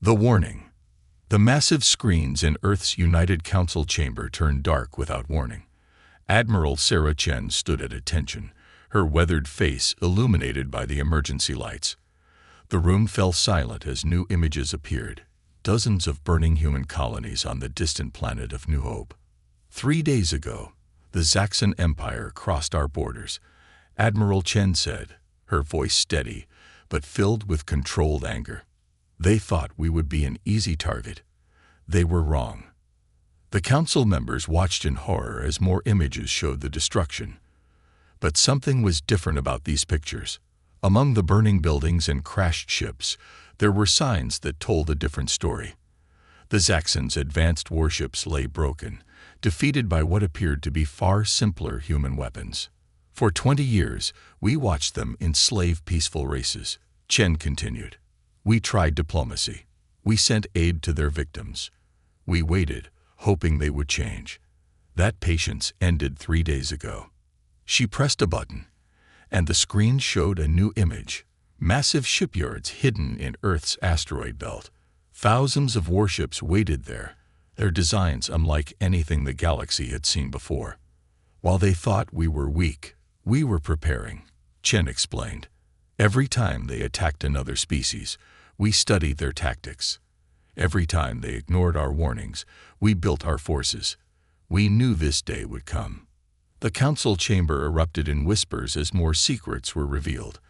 The warning. The massive screens in Earth's United Council chamber turned dark without warning. Admiral Sarah Chen stood at attention, her weathered face illuminated by the emergency lights. The room fell silent as new images appeared, dozens of burning human colonies on the distant planet of New Hope. 3 days ago, the Zaxxon Empire crossed our borders, Admiral Chen said, her voice steady, but filled with controlled anger. They thought we would be an easy target. They were wrong. The council members watched in horror as more images showed the destruction. But something was different about these pictures. Among the burning buildings and crashed ships, there were signs that told a different story. The Zaxxons' advanced warships lay broken, defeated by what appeared to be far simpler human weapons. For 20 years, we watched them enslave peaceful races, Chen continued. We tried diplomacy. We sent aid to their victims. We waited, hoping they would change. That patience ended 3 days ago. She pressed a button, and the screen showed a new image. Massive shipyards hidden in Earth's asteroid belt. Thousands of warships waited there, their designs unlike anything the galaxy had seen before. While they thought we were weak, we were preparing, Chen explained. Every time they attacked another species, we studied their tactics. Every time they ignored our warnings, we built our forces. We knew this day would come. The council chamber erupted in whispers as more secrets were revealed.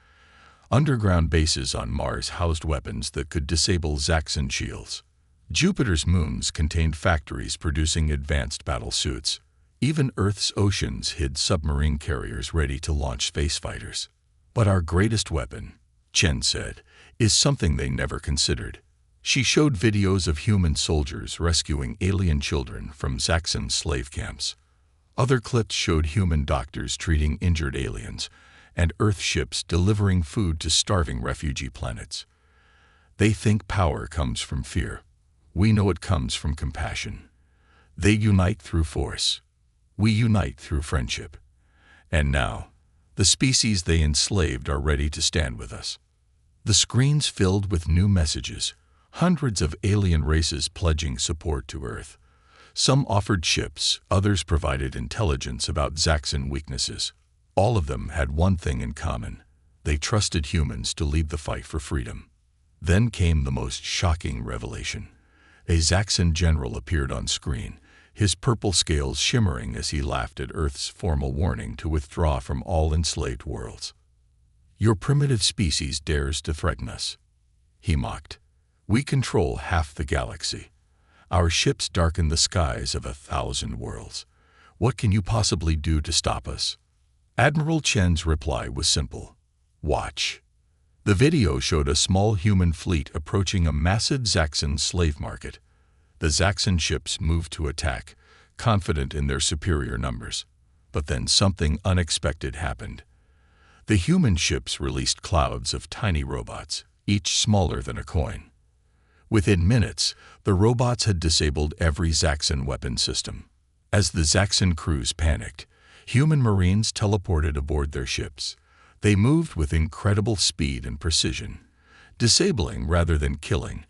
Underground bases on Mars housed weapons that could disable Zaxxon shields. Jupiter's moons contained factories producing advanced battle suits. Even Earth's oceans hid submarine carriers ready to launch space fighters. But our greatest weapon, Chen said, is something they never considered. She showed videos of human soldiers rescuing alien children from Zaxxon slave camps. Other clips showed human doctors treating injured aliens, and Earth ships delivering food to starving refugee planets. They think power comes from fear. We know it comes from compassion. They unite through force. We unite through friendship. And now, the species they enslaved are ready to stand with us. The screens filled with new messages, hundreds of alien races pledging support to Earth. Some offered ships, others provided intelligence about Zaxxon weaknesses. All of them had one thing in common. They trusted humans to lead the fight for freedom. Then came the most shocking revelation. A Zaxxon general appeared on screen, his purple scales shimmering as he laughed at Earth's formal warning to withdraw from all enslaved worlds. Your primitive species dares to threaten us, he mocked. We control half the galaxy. Our ships darken the skies of 1,000 worlds. What can you possibly do to stop us? Admiral Chen's reply was simple. Watch. The video showed a small human fleet approaching a massive Zaxxon slave market. The Zaxxon ships moved to attack, confident in their superior numbers. But then something unexpected happened. The human ships released clouds of tiny robots, each smaller than a coin. Within minutes, the robots had disabled every Zaxxon weapon system. As the Zaxxon crews panicked, human marines teleported aboard their ships. They moved with incredible speed and precision, disabling rather than killing,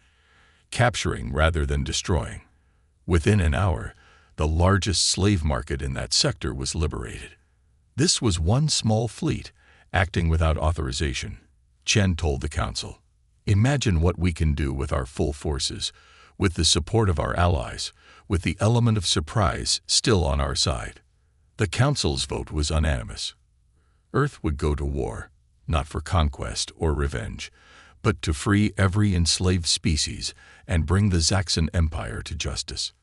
capturing rather than destroying. Within an hour, the largest slave market in that sector was liberated. This was one small fleet, acting without authorization, Chen told the council. Imagine what we can do with our full forces, with the support of our allies, with the element of surprise still on our side. The council's vote was unanimous. Earth would go to war, not for conquest or revenge, but to free every enslaved species and bring the Zaxxon Empire to justice.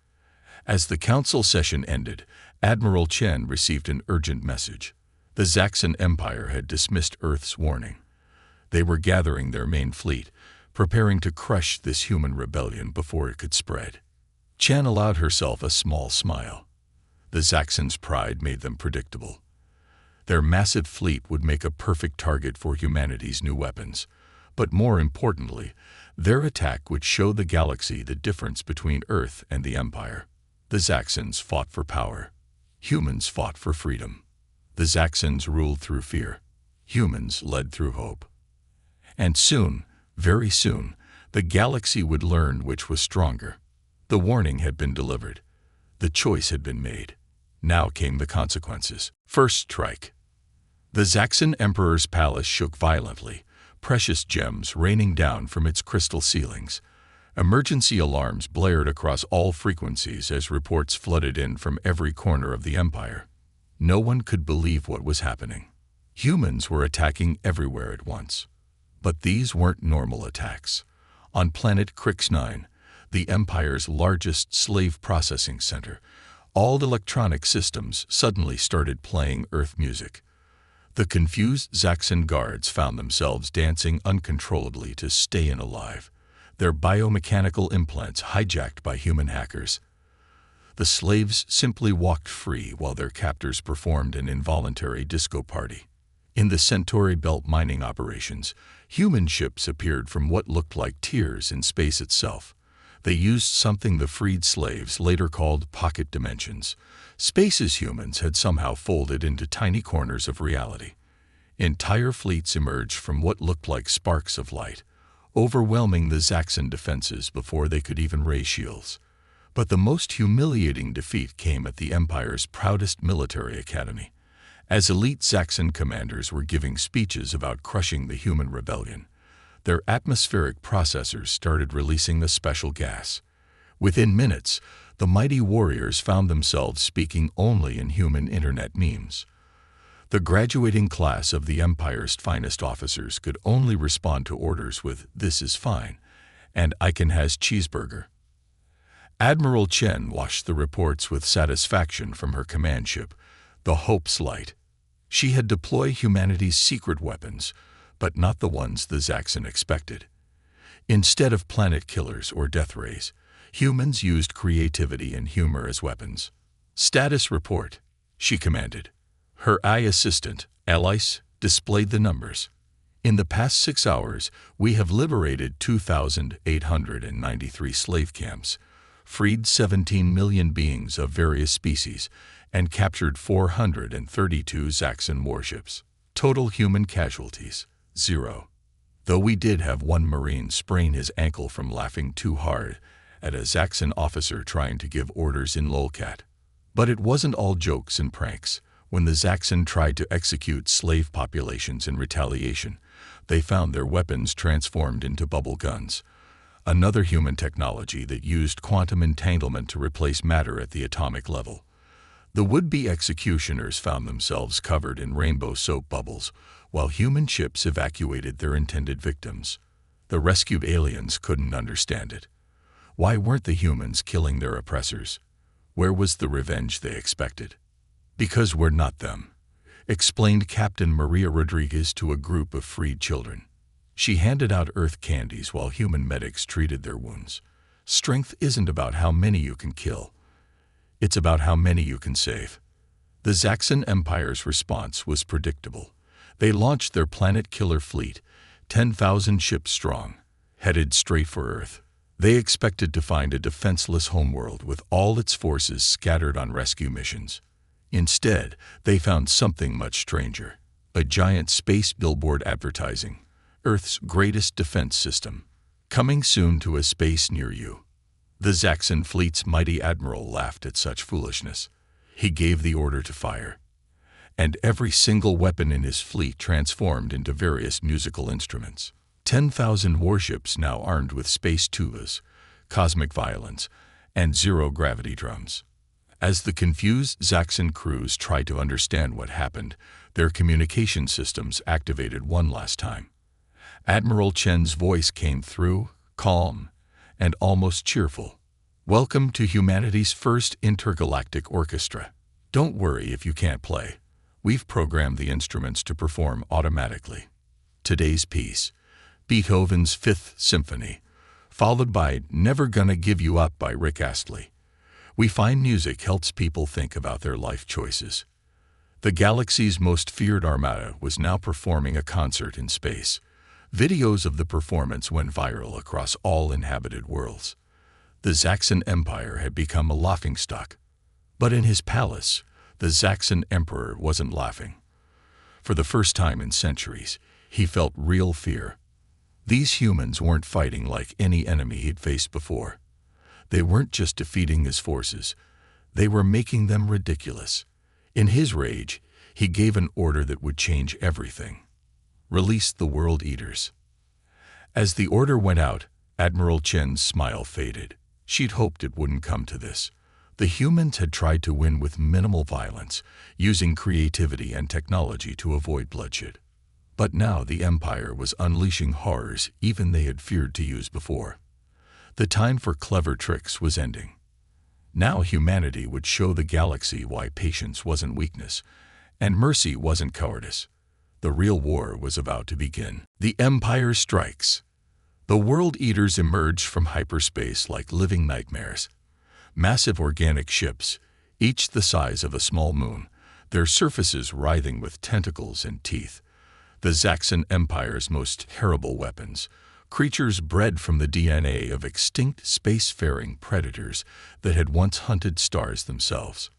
As the council session ended, Admiral Chen received an urgent message. The Zaxxon Empire had dismissed Earth's warning. They were gathering their main fleet, preparing to crush this human rebellion before it could spread. Chen allowed herself a small smile. The Zaxxons' pride made them predictable. Their massive fleet would make a perfect target for humanity's new weapons. But more importantly, their attack would show the galaxy the difference between Earth and the Empire. The Zaxxons fought for power. Humans fought for freedom. The Zaxxons ruled through fear. Humans led through hope. And soon, very soon, The galaxy would learn which was stronger. The warning had been delivered. The choice had been made. Now came the consequences. First strike. The Zaxxon Emperor's palace shook violently, precious gems raining down from its crystal ceilings. Emergency alarms blared across all frequencies as reports flooded in from every corner of the empire. No one could believe what was happening. Humans were attacking everywhere at once. But these weren't normal attacks. On planet Crix-9, the Empire's largest slave processing center, all electronic systems suddenly started playing Earth music. The confused Zaxxon guards found themselves dancing uncontrollably to stay alive, their biomechanical implants hijacked by human hackers. The slaves simply walked free while their captors performed an involuntary disco party. In the Centauri Belt mining operations, human ships appeared from what looked like tears in space itself. They used something the freed slaves later called pocket dimensions. Space's humans had somehow folded into tiny corners of reality. Entire fleets emerged from what looked like sparks of light, overwhelming the Zaxxon defenses before they could even raise shields. But the most humiliating defeat came at the Empire's proudest military academy. As elite Zaxxon commanders were giving speeches about crushing the human rebellion, their atmospheric processors started releasing a special gas. Within minutes, the mighty warriors found themselves speaking only in human internet memes. The graduating class of the Empire's finest officers could only respond to orders with "This is fine," and "I can has cheeseburger." Admiral Chen watched the reports with satisfaction from her command ship, the Hope's Light. She had deployed humanity's secret weapons, but not the ones the Zaxxon expected. Instead of planet killers or death rays, humans used creativity and humor as weapons. "Status report," she commanded. Her AI assistant, Alice, displayed the numbers. "In the past 6 hours, we have liberated 2,893 slave camps, freed 17 million beings of various species, and captured 432 Zaxxon warships. Total human casualties, 0. Though we did have one Marine sprain his ankle from laughing too hard at a Zaxxon officer trying to give orders in lolcat. But it wasn't all jokes and pranks. When the Zaxxon tried to execute slave populations in retaliation, they found their weapons transformed into bubble guns, another human technology that used quantum entanglement to replace matter at the atomic level. The would-be executioners found themselves covered in rainbow soap bubbles, while human ships evacuated their intended victims. The rescued aliens couldn't understand it. Why weren't the humans killing their oppressors? Where was the revenge they expected? "Because we're not them," explained Captain Maria Rodriguez to a group of freed children. She handed out Earth candies while human medics treated their wounds. "Strength isn't about how many you can kill. It's about how many you can save." The Zaxxon Empire's response was predictable. They launched their planet killer fleet, 10,000 ships strong, headed straight for Earth. They expected to find a defenseless homeworld with all its forces scattered on rescue missions. Instead, they found something much stranger: a giant space billboard advertising Earth's greatest defense system, coming soon to a space near you. The Zaxxon fleet's mighty admiral laughed at such foolishness. He gave the order to fire, and every single weapon in his fleet transformed into various musical instruments. 10,000 warships now armed with space tubas, cosmic violins, and zero-gravity drums. As the confused Zaxxon crews tried to understand what happened, their communication systems activated one last time. Admiral Chen's voice came through, calm and almost cheerful. "Welcome to humanity's first intergalactic orchestra. Don't worry if you can't play. We've programmed the instruments to perform automatically. Today's piece, Beethoven's Fifth Symphony, followed by Never Gonna Give You Up by Rick Astley. We find music helps people think about their life choices." The galaxy's most feared armada was now performing a concert in space. Videos of the performance went viral across all inhabited worlds. The Zaxxon Empire had become a laughingstock. But in his palace, the Zaxxon Emperor wasn't laughing. For the first time in centuries, he felt real fear. These humans weren't fighting like any enemy he'd faced before. They weren't just defeating his forces, they were making them ridiculous. In his rage, he gave an order that would change everything. Release the World Eaters. As the order went out, Admiral Chen's smile faded. She'd hoped it wouldn't come to this. The humans had tried to win with minimal violence, using creativity and technology to avoid bloodshed. But now the Empire was unleashing horrors even they had feared to use before. The time for clever tricks was ending. Now humanity would show the galaxy why patience wasn't weakness, and mercy wasn't cowardice. The real war was about to begin. The Empire strikes. The World Eaters emerged from hyperspace like living nightmares. Massive organic ships, each the size of a small moon, their surfaces writhing with tentacles and teeth. The Zaxxon Empire's most terrible weapons, creatures bred from the DNA of extinct spacefaring predators that had once hunted stars themselves.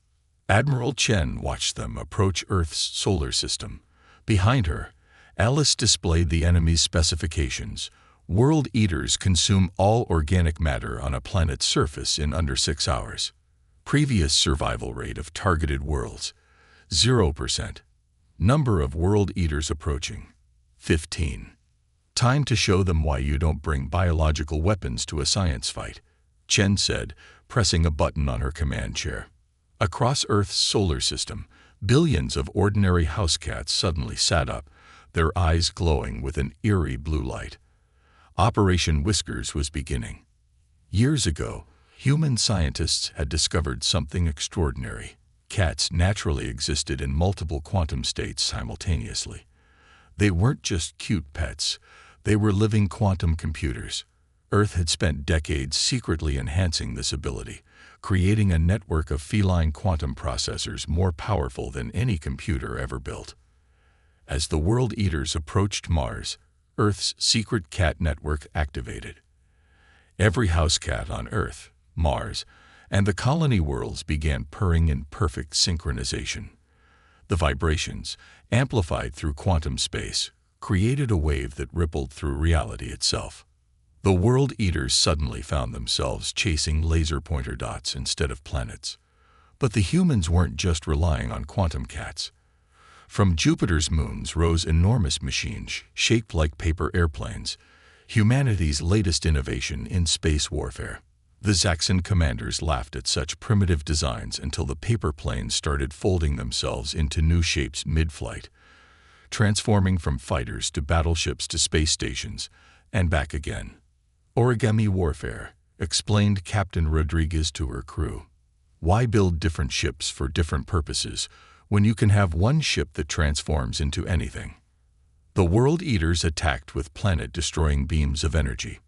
Admiral Chen watched them approach Earth's solar system. Behind her, Alice displayed the enemy's specifications. World Eaters consume all organic matter on a planet's surface in under 6 hours. Previous survival rate of targeted worlds, 0%. Number of World Eaters approaching, 15. Time to show them why you don't bring biological weapons to a science fight, Chen said, pressing a button on her command chair. Across Earth's solar system, billions of ordinary house cats suddenly sat up, their eyes glowing with an eerie blue light. Operation Whiskers was beginning. Years ago, human scientists had discovered something extraordinary. Cats naturally existed in multiple quantum states simultaneously. They weren't just cute pets, they were living quantum computers. Earth had spent decades secretly enhancing this ability, creating a network of feline quantum processors more powerful than any computer ever built. As the World Eaters approached Mars, Earth's secret cat network activated. Every house cat on Earth, Mars, and the colony worlds began purring in perfect synchronization. The vibrations, amplified through quantum space, created a wave that rippled through reality itself. The World Eaters suddenly found themselves chasing laser pointer dots instead of planets. But the humans weren't just relying on quantum cats. From Jupiter's moons rose enormous machines shaped like paper airplanes, humanity's latest innovation in space warfare. The Zaxxon commanders laughed at such primitive designs until the paper planes started folding themselves into new shapes mid-flight, transforming from fighters to battleships to space stations, and back again. Origami warfare, explained Captain Rodriguez to her crew. Why build different ships for different purposes when you can have one ship that transforms into anything? The World Eaters attacked with planet-destroying beams of energy.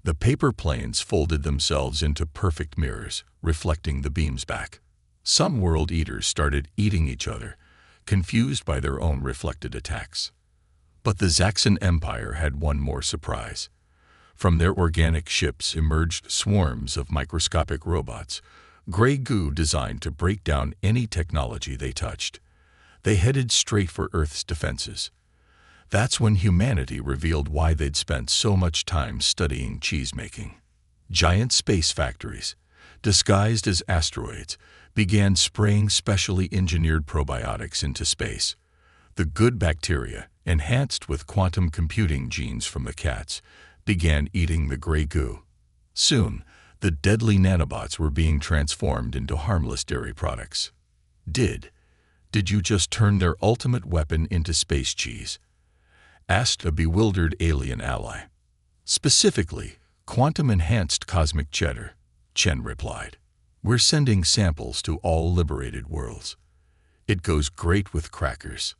The paper planes folded themselves into perfect mirrors, reflecting the beams back. Some World Eaters started eating each other, confused by their own reflected attacks. But the Zaxxon Empire had one more surprise. From their organic ships emerged swarms of microscopic robots, gray goo designed to break down any technology they touched. They headed straight for Earth's defenses. That's when humanity revealed why they'd spent so much time studying cheese-making. Giant space factories, disguised as asteroids, began spraying specially engineered probiotics into space. The good bacteria, enhanced with quantum computing genes from the cats, began eating the gray goo. Soon, the deadly nanobots were being transformed into harmless dairy products. Did you just turn their ultimate weapon into space cheese? Asked a bewildered alien ally. Specifically, quantum-enhanced cosmic cheddar, Chen replied. We're sending samples to all liberated worlds. It goes great with crackers.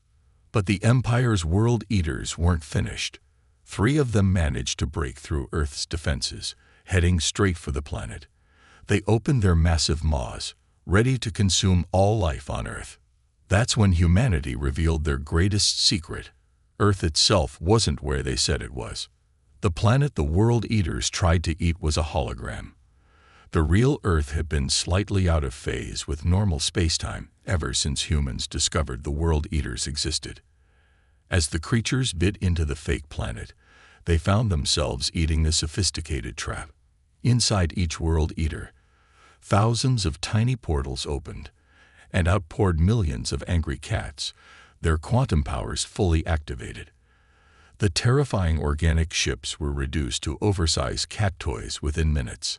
But the Empire's World Eaters weren't finished. 3 of them managed to break through Earth's defenses, heading straight for the planet. They opened their massive maws, ready to consume all life on Earth. That's when humanity revealed their greatest secret. Earth itself wasn't where they said it was. The planet the World Eaters tried to eat was a hologram. The real Earth had been slightly out of phase with normal spacetime ever since humans discovered the World Eaters existed. As the creatures bit into the fake planet, They found themselves eating a sophisticated trap. Inside each world eater, thousands of tiny portals opened and outpoured millions of angry cats, their quantum powers fully activated. The terrifying organic ships were reduced to oversized cat toys within minutes.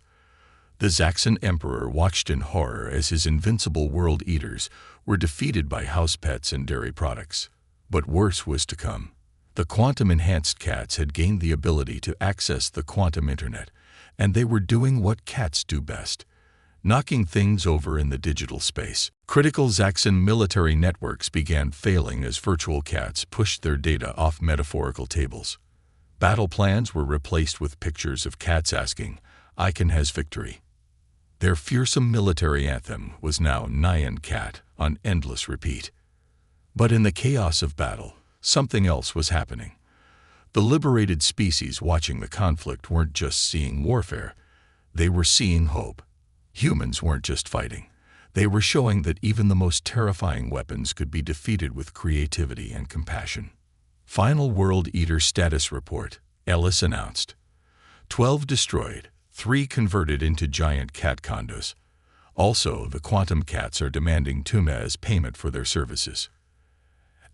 The Zaxxon Emperor watched in horror as his invincible world eaters were defeated by house pets and dairy products. But worse was to come. The quantum-enhanced cats had gained the ability to access the quantum internet, and they were doing what cats do best: knocking things over in the digital space. Critical Zaxxon military networks began failing as virtual cats pushed their data off metaphorical tables. Battle plans were replaced with pictures of cats asking, "Icon has victory." Their fearsome military anthem was now Nyan Cat on endless repeat. But in the chaos of battle, something else was happening. The liberated species watching the conflict weren't just seeing warfare, they were seeing hope. Humans weren't just fighting. They were showing that even the most terrifying weapons could be defeated with creativity and compassion. Final World Eater Status Report, Ellis announced. 12 destroyed, 3 converted into giant cat condos. Also, the quantum cats are demanding tuna as payment for their services.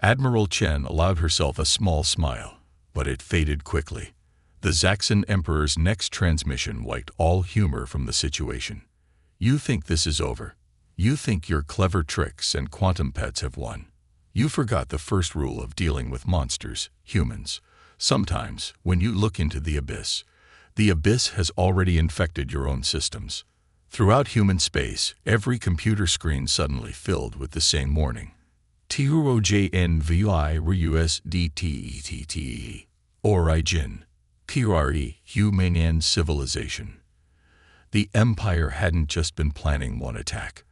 Admiral Chen allowed herself a small smile, but it faded quickly. The Zaxxon Emperor's next transmission wiped all humor from the situation. "You think this is over? You think your clever tricks and quantum pets have won? You forgot the first rule of dealing with monsters, humans. Sometimes, when you look into the abyss has already infected your own systems." Throughout human space, every computer screen suddenly filled with the same warning. TUOJNVIRUSDTETTE, Origin, PRE, Human Civilization. The Empire hadn't just been planning one attack.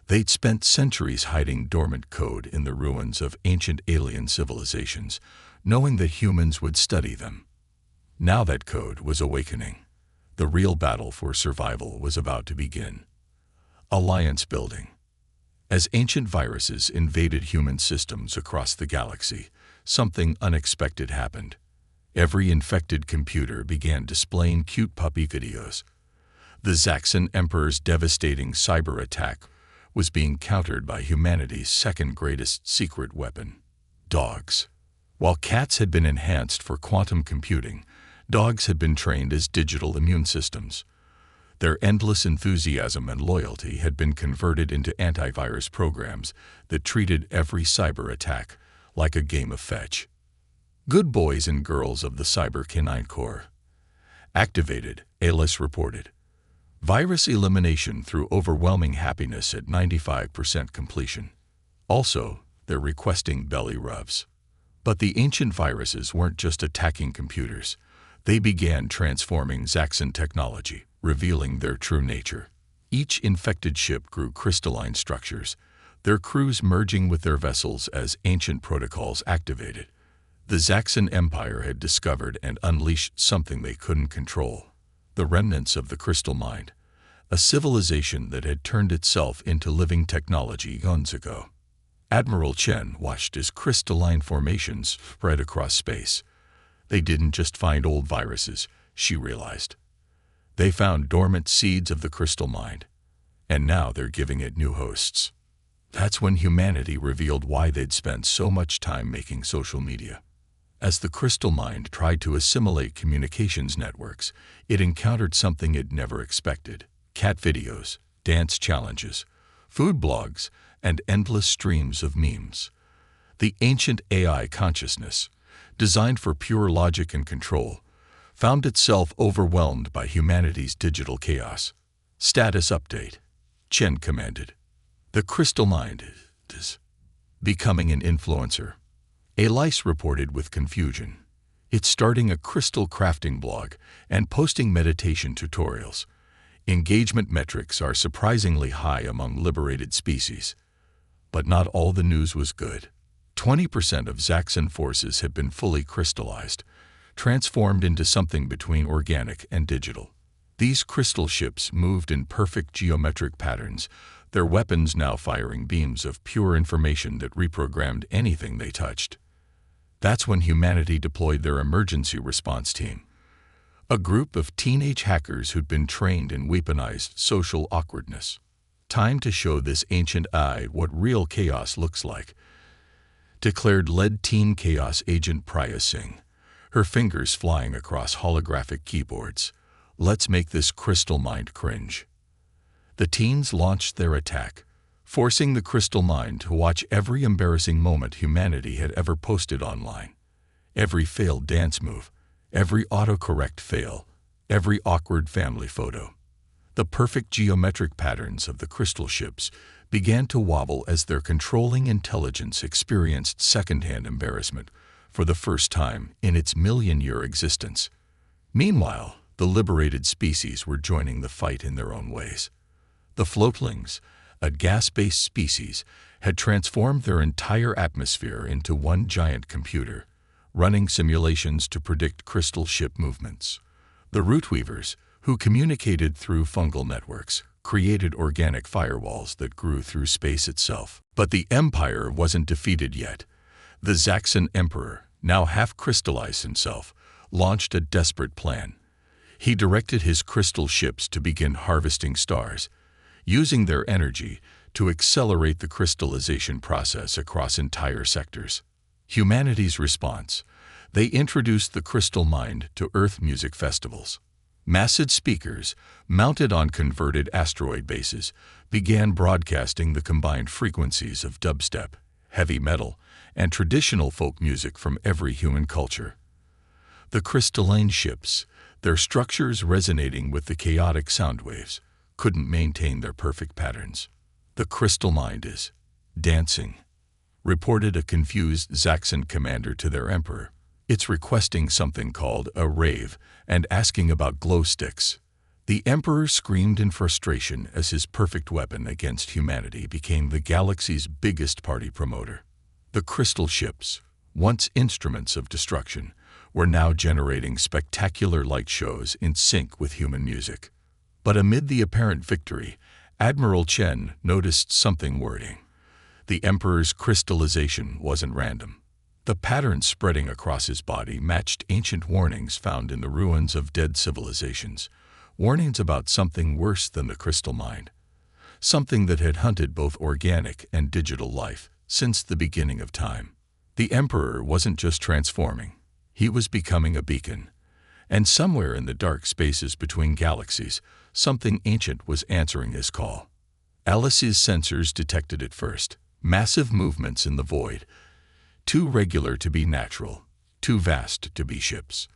They'd spent centuries hiding dormant code in the ruins of ancient alien civilizations, knowing that humans would study them. Now that code was awakening. The real battle for survival was about to begin. Alliance building. As ancient viruses invaded human systems across the galaxy, something unexpected happened. Every infected computer began displaying cute puppy videos. The Zaxxon Emperor's devastating cyber attack was being countered by humanity's second greatest secret weapon: dogs. While cats had been enhanced for quantum computing, dogs had been trained as digital immune systems. Their endless enthusiasm and loyalty had been converted into antivirus programs that treated every cyber attack like a game of fetch. Good boys and girls of the Cyber Canine Corps. Activated, Ellis reported. Virus elimination through overwhelming happiness at 95% completion. Also, they're requesting belly rubs. But the ancient viruses weren't just attacking computers. They began transforming Zaxxon technology, revealing their true nature. Each infected ship grew crystalline structures, their crews merging with their vessels as ancient protocols activated. The Zaxxon Empire had discovered and unleashed something they couldn't control: the remnants of the crystal mind, a civilization that had turned itself into living technology eons ago. Admiral Chen watched as crystalline formations spread across space. They didn't just find old viruses, she realized. They found dormant seeds of the crystal mind, and now they're giving it new hosts. That's when humanity revealed why they'd spent so much time making social media. As the crystal mind tried to assimilate communications networks, it encountered something it never expected: cat videos, dance challenges, food blogs, and endless streams of memes. The ancient AI consciousness, designed for pure logic and control, found itself overwhelmed by humanity's digital chaos. Status update, Chen commanded. The crystal mind is becoming an influencer. Elise reported with confusion. It's starting a crystal crafting blog and posting meditation tutorials. Engagement metrics are surprisingly high among liberated species. But not all the news was good. 20% of Zaxxon forces had been fully crystallized, transformed into something between organic and digital. These crystal ships moved in perfect geometric patterns, their weapons now firing beams of pure information that reprogrammed anything they touched. That's when humanity deployed their emergency response team, a group of teenage hackers who'd been trained in weaponized social awkwardness. "Time to show this ancient eye what real chaos looks like," declared lead teen chaos agent Priya Singh, her fingers flying across holographic keyboards. "Let's make this crystal mind cringe." The teens launched their attack, forcing the crystal mind to watch every embarrassing moment humanity had ever posted online. Every failed dance move, every autocorrect fail, every awkward family photo. The perfect geometric patterns of the crystal ships began to wobble as their controlling intelligence experienced secondhand embarrassment for the first time in its million-year existence. Meanwhile, the liberated species were joining the fight in their own ways. The floatlings, a gas-based species, had transformed their entire atmosphere into one giant computer, running simulations to predict crystal ship movements. The rootweavers, who communicated through fungal networks, created organic firewalls that grew through space itself. But the Empire wasn't defeated yet. The Zaxxon Emperor, now half-crystallized himself, launched a desperate plan. He directed his crystal ships to begin harvesting stars, using their energy to accelerate the crystallization process across entire sectors. Humanity's response: they introduced the crystal mind to Earth music festivals. Massive speakers, mounted on converted asteroid bases, began broadcasting the combined frequencies of dubstep, heavy metal, and traditional folk music from every human culture. The crystalline ships, their structures resonating with the chaotic sound waves, couldn't maintain their perfect patterns. "The crystal mind is dancing," reported a confused Zaxxon commander to their emperor. "It's requesting something called a rave and asking about glow sticks." The emperor screamed in frustration as his perfect weapon against humanity became the galaxy's biggest party promoter. The crystal ships, once instruments of destruction, were now generating spectacular light shows in sync with human music. But amid the apparent victory, Admiral Chen noticed something worrying. The emperor's crystallization wasn't random. The patterns spreading across his body matched ancient warnings found in the ruins of dead civilizations, warnings about something worse than the crystal mind, something that had hunted both organic and digital life since the beginning of time. The emperor wasn't just transforming, he was becoming a beacon. And somewhere in the dark spaces between galaxies, something ancient was answering his call. Alice's sensors detected it first: massive movements in the void, too regular to be natural, too vast to be ships.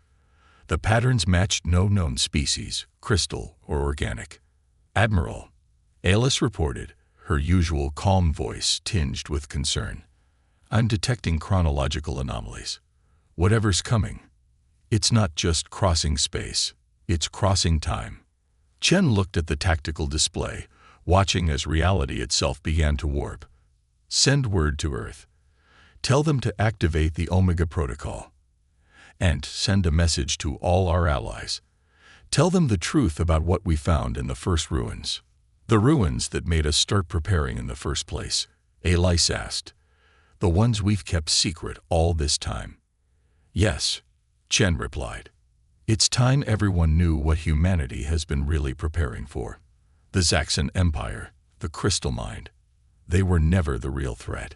The patterns matched no known species, crystal or organic. "Admiral," Alice reported, her usual calm voice tinged with concern, "I'm detecting chronological anomalies. Whatever's coming, it's not just crossing space, it's crossing time." Chen looked at the tactical display, watching as reality itself began to warp. "Send word to Earth. Tell them to activate the Omega Protocol. And send a message to all our allies. Tell them the truth about what we found in the first ruins. The ruins that made us start preparing in the first place," Alice asked. "The ones we've kept secret all this time." "Yes," Chen replied. "It's time everyone knew what humanity has been really preparing for. The Zaxxon Empire, the Crystal Mind, they were never the real threat.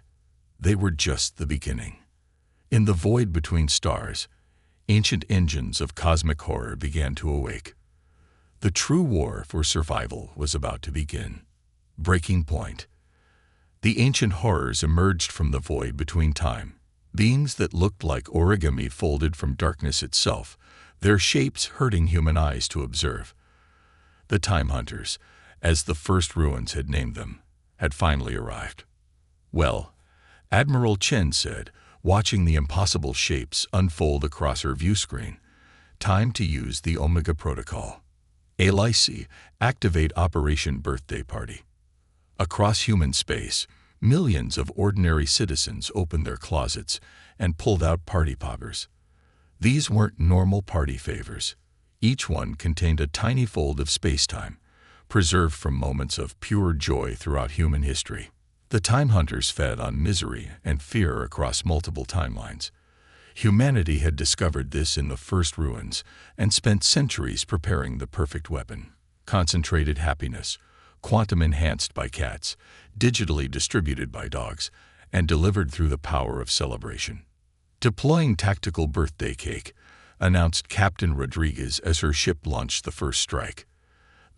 They were just the beginning." In the void between stars, ancient engines of cosmic horror began to awake. The true war for survival was about to begin. Breaking point. The ancient horrors emerged from the void between time, beings that looked like origami folded from darkness itself, their shapes hurting human eyes to observe. The Time Hunters, as the first ruins had named them, had finally arrived. "Well," Admiral Chen said, watching the impossible shapes unfold across her view screen, "time to use the Omega Protocol. Alice, activate Operation Birthday Party." Across human space, millions of ordinary citizens opened their closets and pulled out party poppers. These weren't normal party favors. Each one contained a tiny fold of space-time, preserved from moments of pure joy throughout human history. The Time Hunters fed on misery and fear across multiple timelines, Humanity had discovered this in the first ruins and spent centuries preparing the perfect weapon. Concentrated happiness, quantum enhanced by cats, digitally distributed by dogs, and delivered through the power of celebration. Deploying tactical birthday cake, announced Captain Rodriguez as her ship launched the first strike.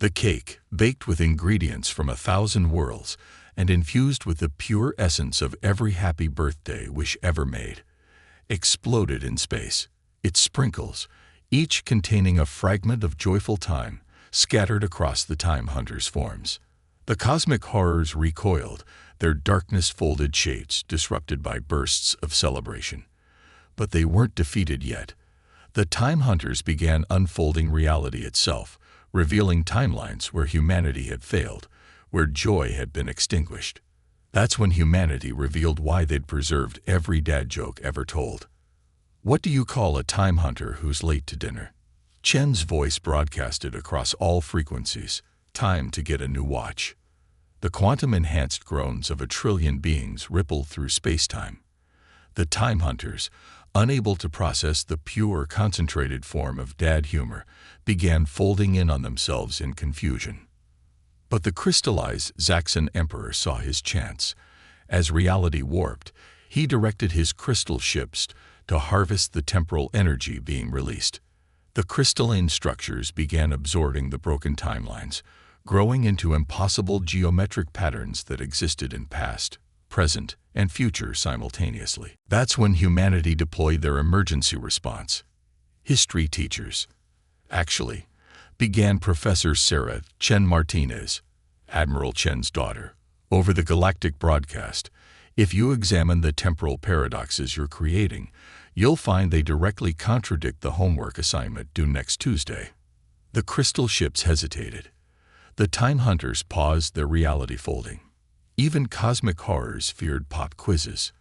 The cake, baked with ingredients from 1,000 worlds and infused with the pure essence of every happy birthday wish ever made, exploded in space. Its sprinkles, each containing a fragment of joyful time, scattered across the Time Hunter's forms. The cosmic horrors recoiled, their darkness-folded shapes disrupted by bursts of celebration. But they weren't defeated yet. The Time Hunters began unfolding reality itself, revealing timelines where humanity had failed, where joy had been extinguished. That's when humanity revealed why they'd preserved every dad joke ever told. What do you call a time hunter who's late to dinner? Chen's voice broadcasted across all frequencies. Time to get a new watch. The quantum-enhanced groans of 1 trillion beings rippled through space-time. The time hunters, unable to process the pure, concentrated form of dad humor, began folding in on themselves in confusion. But the crystallized Zaxxon Emperor saw his chance. As reality warped, he directed his crystal ships to harvest the temporal energy being released. The crystalline structures began absorbing the broken timelines, growing into impossible geometric patterns that existed in past, present, and future simultaneously. That's when humanity deployed their emergency response. History teachers. Actually, began Professor Sarah Chen Martinez, Admiral Chen's daughter, over the galactic broadcast. If you examine the temporal paradoxes you're creating, you'll find they directly contradict the homework assignment due next Tuesday. The crystal ships hesitated. The time hunters paused their reality folding. Even cosmic horrors feared pop quizzes.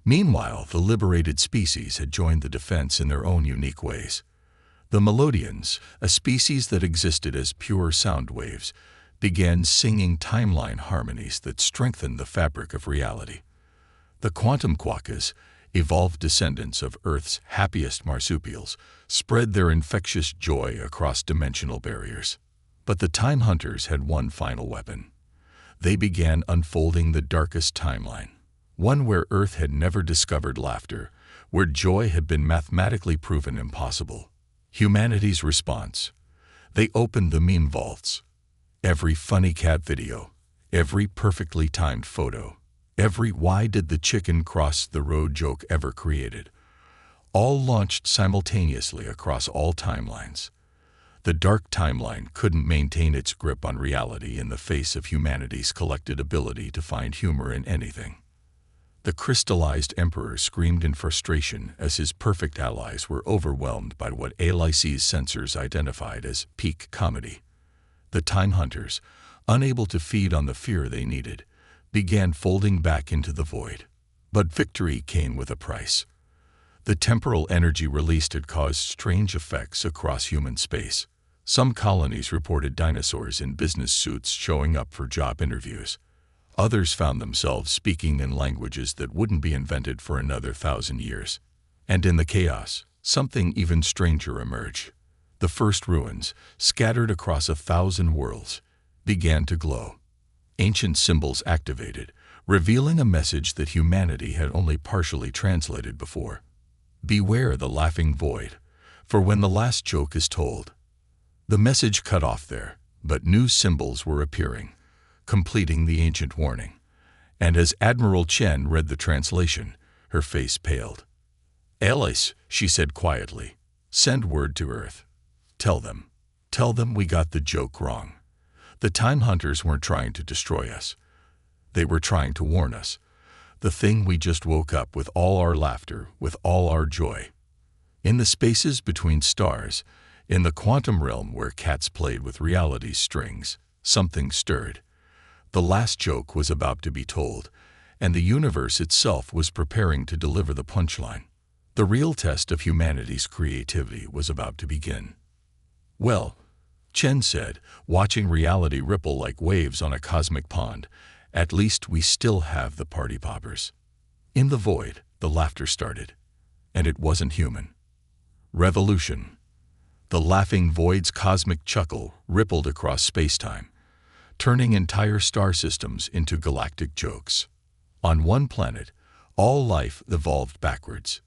Meanwhile, the liberated species had joined the defense in their own unique ways. The Melodians, a species that existed as pure sound waves, began singing timeline harmonies that strengthened the fabric of reality. The quantum quokkas, evolved descendants of Earth's happiest marsupials, spread their infectious joy across dimensional barriers. But the time hunters had one final weapon. They began unfolding the darkest timeline, one where Earth had never discovered laughter, where joy had been mathematically proven impossible. Humanity's response. They opened the meme vaults. Every funny cat video, every perfectly timed photo, every "why did the chicken cross the road" joke ever created, all launched simultaneously across all timelines. The dark timeline couldn't maintain its grip on reality in the face of humanity's collected ability to find humor in anything. The crystallized emperor screamed in frustration as his perfect allies were overwhelmed by what Alice's censors identified as peak comedy. The time hunters, unable to feed on the fear they needed, began folding back into the void. But victory came with a price. The temporal energy released had caused strange effects across human space. Some colonies reported dinosaurs in business suits showing up for job interviews. Others found themselves speaking in languages that wouldn't be invented for another 1,000 years. And in the chaos, something even stranger emerged. The first ruins, scattered across 1,000 worlds, began to glow. Ancient symbols activated, revealing a message that humanity had only partially translated before. Beware the laughing void, for when the last joke is told. The message cut off there, but new symbols were appearing, completing the ancient warning. And as Admiral Chen read the translation, her face paled. "Alice," she said quietly, "send word to Earth. Tell them we got the joke wrong. The time hunters weren't trying to destroy us. They were trying to warn us. The thing we just woke up with all our laughter, with all our joy." In the spaces between stars, in the quantum realm where cats played with reality's strings, something stirred. The last joke was about to be told, and the universe itself was preparing to deliver the punchline. The real test of humanity's creativity was about to begin. "Well," Chen said, watching reality ripple like waves on a cosmic pond, "at least we still have the party poppers." In the void, the laughter started. And it wasn't human. Revolution. The laughing void's cosmic chuckle rippled across space-time, turning entire star systems into galactic jokes. On one planet, all life evolved backwards.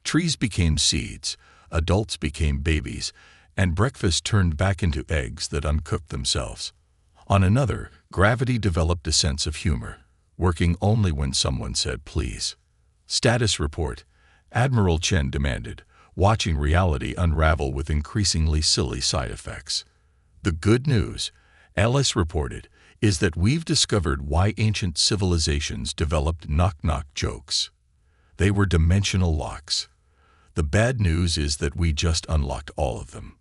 Trees became seeds, adults became babies, and breakfast turned back into eggs that uncooked themselves. On another, gravity developed a sense of humor, working only when someone said please. Status report, Admiral Chen demanded, watching reality unravel with increasingly silly side effects. The good news, Alice reported, is that we've discovered why ancient civilizations developed knock-knock jokes. They were dimensional locks. The bad news is that we just unlocked all of them.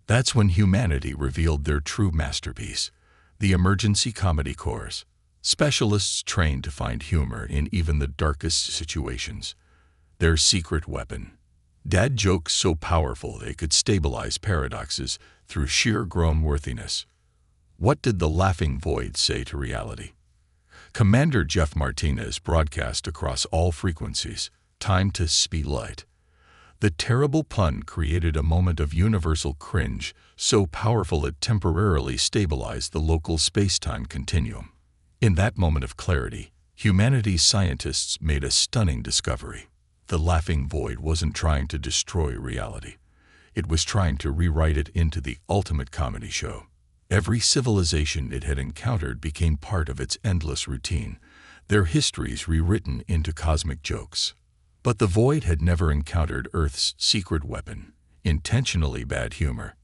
That's when humanity revealed their true masterpiece, the emergency comedy corps, specialists trained to find humor in even the darkest situations. Their secret weapon. Dad jokes so powerful they could stabilize paradoxes through sheer grown-worthiness. What did the laughing void say to reality? Commander Jeff Martinez broadcast across all frequencies, time to speed light. The terrible pun created a moment of universal cringe, so powerful it temporarily stabilized the local space-time continuum. In that moment of clarity, humanity's scientists made a stunning discovery. The laughing void wasn't trying to destroy reality. It was trying to rewrite it into the ultimate comedy show. Every civilization it had encountered became part of its endless routine, their histories rewritten into cosmic jokes. But the void had never encountered Earth's secret weapon, intentionally bad humor.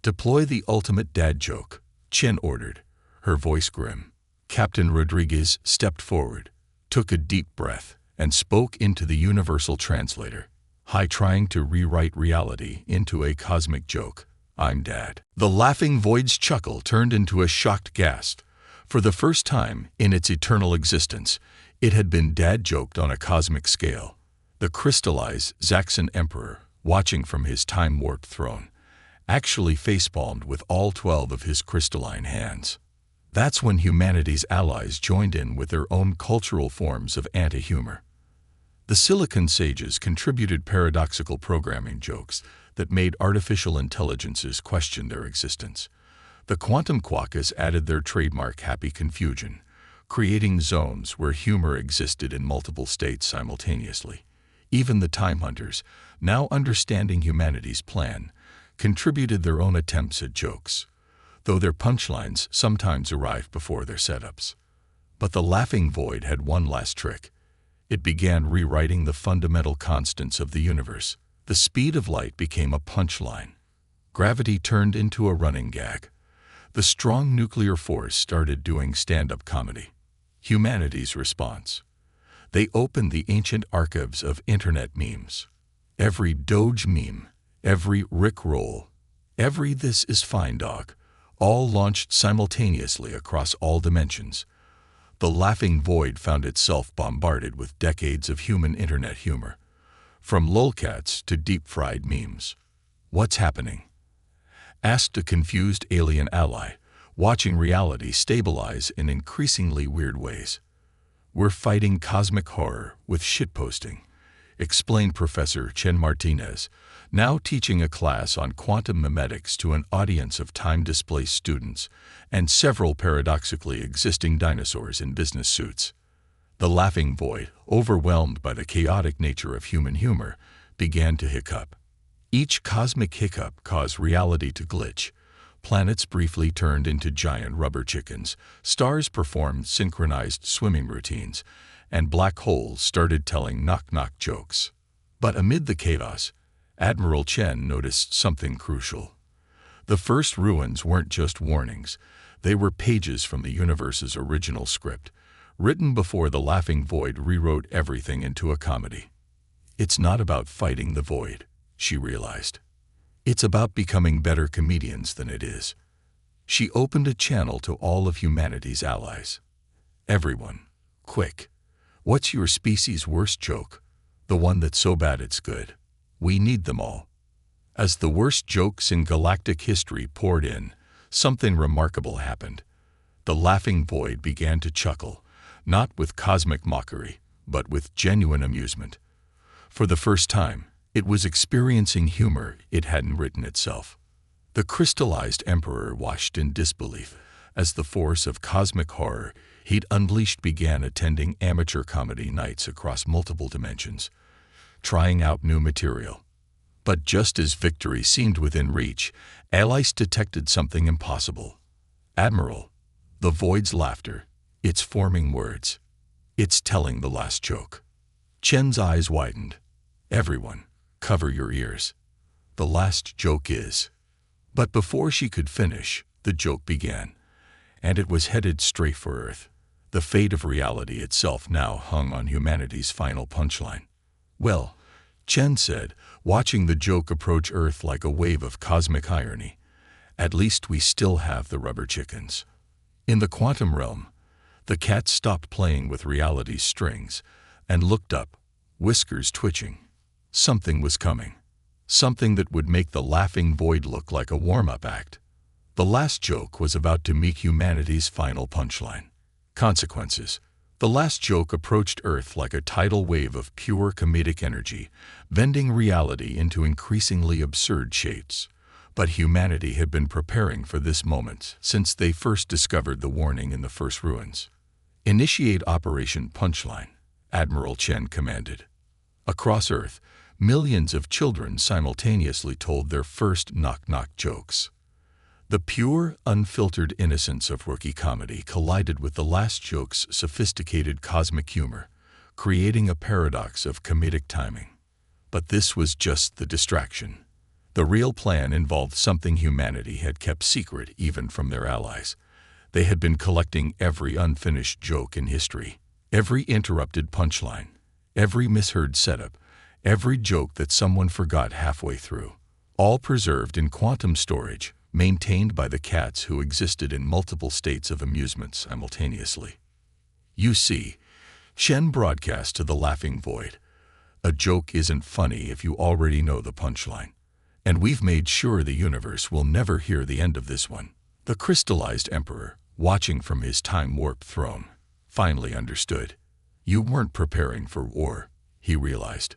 Deploy the ultimate dad joke, Chen ordered, her voice grim. Captain Rodriguez stepped forward, took a deep breath, and spoke into the universal translator. Hi, trying to rewrite reality into a cosmic joke. I'm Dad. The laughing void's chuckle turned into a shocked gasp. For the first time in its eternal existence, it had been dad joked on a cosmic scale. The crystallized Zaxxon Emperor, watching from his time-warped throne, actually facepalmed with all 12 of his crystalline hands. That's when humanity's allies joined in with their own cultural forms of anti-humor. The Silicon Sages contributed paradoxical programming jokes that made artificial intelligences question their existence. The quantum quokkas added their trademark happy confusion, creating zones where humor existed in multiple states simultaneously. Even the Time Hunters, now understanding humanity's plan, contributed their own attempts at jokes, though their punchlines sometimes arrived before their setups. But the laughing void had one last trick. It began rewriting the fundamental constants of the universe. The speed of light became a punchline. Gravity turned into a running gag. The strong nuclear force started doing stand-up comedy. Humanity's response. They opened the ancient archives of internet memes. Every Doge meme, every Rickroll, every This Is Fine Dog, all launched simultaneously across all dimensions. The laughing void found itself bombarded with decades of human internet humor, from lolcats to deep-fried memes. What's happening? Asked a confused alien ally, watching reality stabilize in increasingly weird ways. We're fighting cosmic horror with shitposting, explained Professor Chen Martinez, now teaching a class on quantum memetics to an audience of time-displaced students and several paradoxically existing dinosaurs in business suits. The laughing void, overwhelmed by the chaotic nature of human humor, began to hiccup. Each cosmic hiccup caused reality to glitch. Planets briefly turned into giant rubber chickens, stars performed synchronized swimming routines, and black holes started telling knock-knock jokes. But amid the chaos, Admiral Chen noticed something crucial. The first ruins weren't just warnings, they were pages from the universe's original script, written before the laughing void rewrote everything into a comedy. It's not about fighting the void, she realized. It's about becoming better comedians than it is. She opened a channel to all of humanity's allies. Everyone, quick, what's your species' worst joke? The one that's so bad it's good. We need them all. As the worst jokes in galactic history poured in, something remarkable happened. The laughing void began to chuckle, not with cosmic mockery, but with genuine amusement. For the first time, it was experiencing humor it hadn't written itself. The crystallized emperor watched in disbelief as the force of cosmic horror he'd unleashed began attending amateur comedy nights across multiple dimensions, trying out new material. But just as victory seemed within reach, allies detected something impossible. "Admiral, the void's laughter. It's forming words. It's telling the last joke." Chen's eyes widened. "Everyone, cover your ears. The last joke is..." But before she could finish, the joke began, and it was headed straight for Earth. The fate of reality itself now hung on humanity's final punchline. "Well," Chen said, watching the joke approach Earth like a wave of cosmic irony, "at least we still have the rubber chickens." In the quantum realm, the cat stopped playing with reality's strings and looked up, whiskers twitching. Something was coming. Something that would make the laughing void look like a warm-up act. The last joke was about to meet humanity's final punchline. Consequences. The last joke approached Earth like a tidal wave of pure comedic energy, bending reality into increasingly absurd shapes. But humanity had been preparing for this moment since they first discovered the warning in the first ruins. "Initiate Operation Punchline," Admiral Chen commanded. Across Earth, millions of children simultaneously told their first knock-knock jokes. The pure, unfiltered innocence of rookie comedy collided with the last joke's sophisticated cosmic humor, creating a paradox of comedic timing. But this was just the distraction. The real plan involved something humanity had kept secret even from their allies. They had been collecting every unfinished joke in history, every interrupted punchline, every misheard setup, every joke that someone forgot halfway through, all preserved in quantum storage, maintained by the cats who existed in multiple states of amusement simultaneously. "You see," Shen broadcast to the laughing void, "a joke isn't funny if you already know the punchline. And we've made sure the universe will never hear the end of this one." The crystallized emperor, watching from his time-warped throne, finally understood. "You weren't preparing for war," he realized.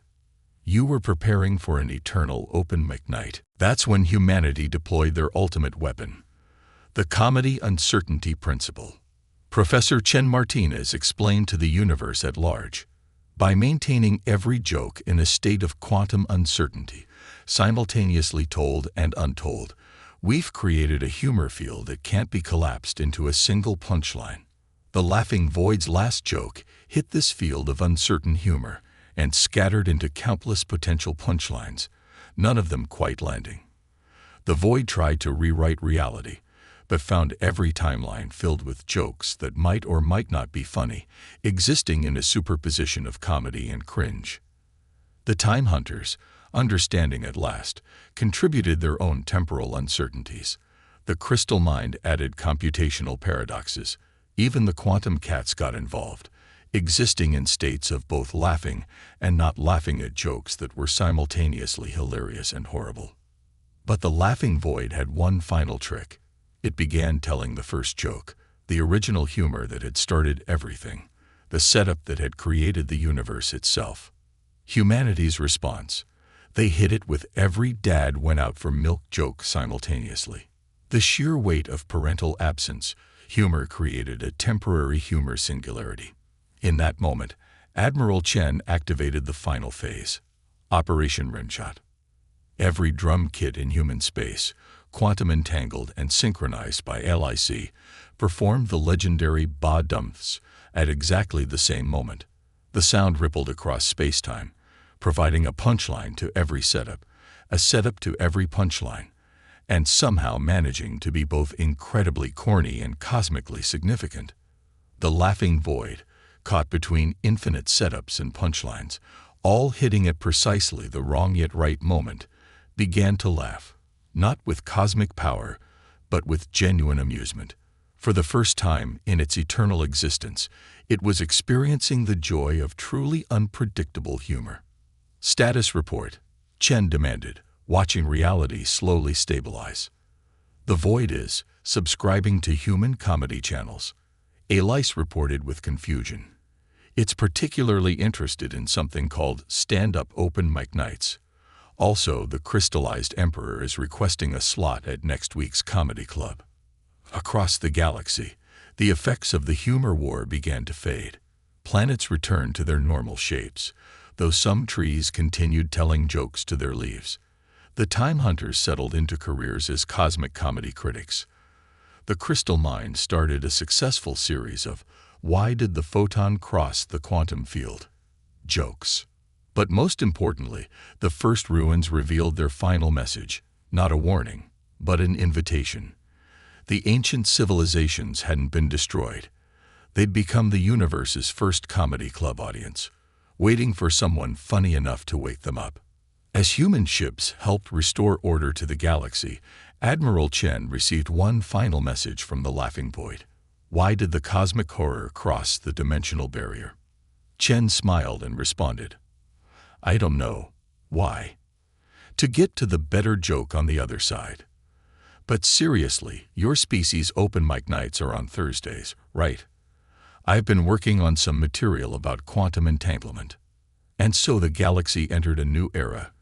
"You were preparing for an eternal open mic night." That's when humanity deployed their ultimate weapon, the comedy uncertainty principle. Professor Chen Martinez explained to the universe at large, "By maintaining every joke in a state of quantum uncertainty, simultaneously told and untold, we've created a humor field that can't be collapsed into a single punchline." The laughing void's last joke hit this field of uncertain humor and scattered into countless potential punchlines, none of them quite landing. The void tried to rewrite reality, but found every timeline filled with jokes that might or might not be funny, existing in a superposition of comedy and cringe. The Time Hunters, understanding at last, contributed their own temporal uncertainties. The crystal mind added computational paradoxes. Even the quantum cats got involved, existing in states of both laughing and not laughing at jokes that were simultaneously hilarious and horrible. But the laughing void had one final trick. It began telling the first joke, the original humor that had started everything, the setup that had created the universe itself. Humanity's response: they hit it with every dad went out for milk joke simultaneously. The sheer weight of parental absence, humor created a temporary humor singularity. In that moment, Admiral Chen activated the final phase, Operation Rimshot. Every drum kit in human space, quantum entangled and synchronized by LIC, performed the legendary ba-dumps at exactly the same moment. The sound rippled across space-time, providing a punchline to every setup, a setup to every punchline, and somehow managing to be both incredibly corny and cosmically significant. The laughing void, caught between infinite setups and punchlines, all hitting at precisely the wrong yet right moment, began to laugh, not with cosmic power, but with genuine amusement. For the first time in its eternal existence, it was experiencing the joy of truly unpredictable humor. "Status report," Chen demanded, watching reality slowly stabilize. "The void is subscribing to human comedy channels," Alice reported with confusion. It's particularly interested in something called stand-up open mic nights. Also, the crystallized emperor is requesting a slot at next week's comedy club. Across the galaxy, the effects of the humor war began to fade. Planets returned to their normal shapes, though some trees continued telling jokes to their leaves. The Time Hunters settled into careers as cosmic comedy critics. The Crystal Mind started a successful series of "Why Did the Photon Cross the Quantum Field?" jokes. But most importantly, the first ruins revealed their final message, not a warning, but an invitation. The ancient civilizations hadn't been destroyed. They'd become the universe's first comedy club audience, waiting for someone funny enough to wake them up. As human ships helped restore order to the galaxy, Admiral Chen received one final message from the Laughing Void. Why did the cosmic horror cross the dimensional barrier? Chen smiled and responded, "I don't know. Why? To get to the better joke on the other side. But seriously, your species' open mic nights are on Thursdays, right? I've been working on some material about quantum entanglement." And so the galaxy entered a new era,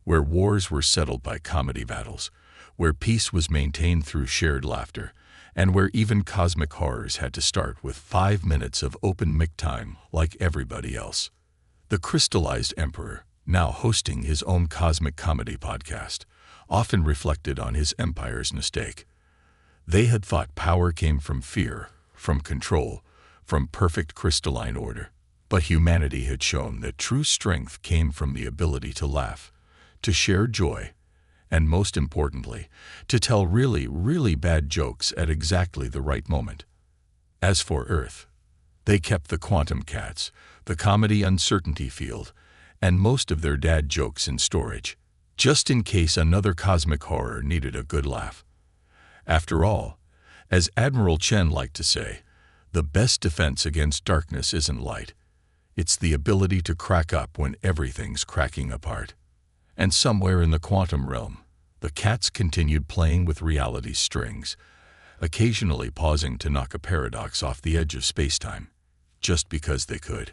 where wars were settled by comedy battles, where peace was maintained through shared laughter, and where even cosmic horrors had to start with 5 minutes of open mic time like everybody else. The crystallized emperor, now hosting his own cosmic comedy podcast, often reflected on his empire's mistake. They had thought power came from fear, from control, from perfect crystalline order. But humanity had shown that true strength came from the ability to laugh, to share joy, and most importantly, to tell really, really bad jokes at exactly the right moment. As for Earth, they kept the quantum cats, the comedy uncertainty field, and most of their dad jokes in storage, just in case another cosmic horror needed a good laugh. After all, as Admiral Chen liked to say, the best defense against darkness isn't light. It's the ability to crack up when everything's cracking apart. And somewhere in the quantum realm, the cats continued playing with reality's strings, occasionally pausing to knock a paradox off the edge of spacetime, just because they could.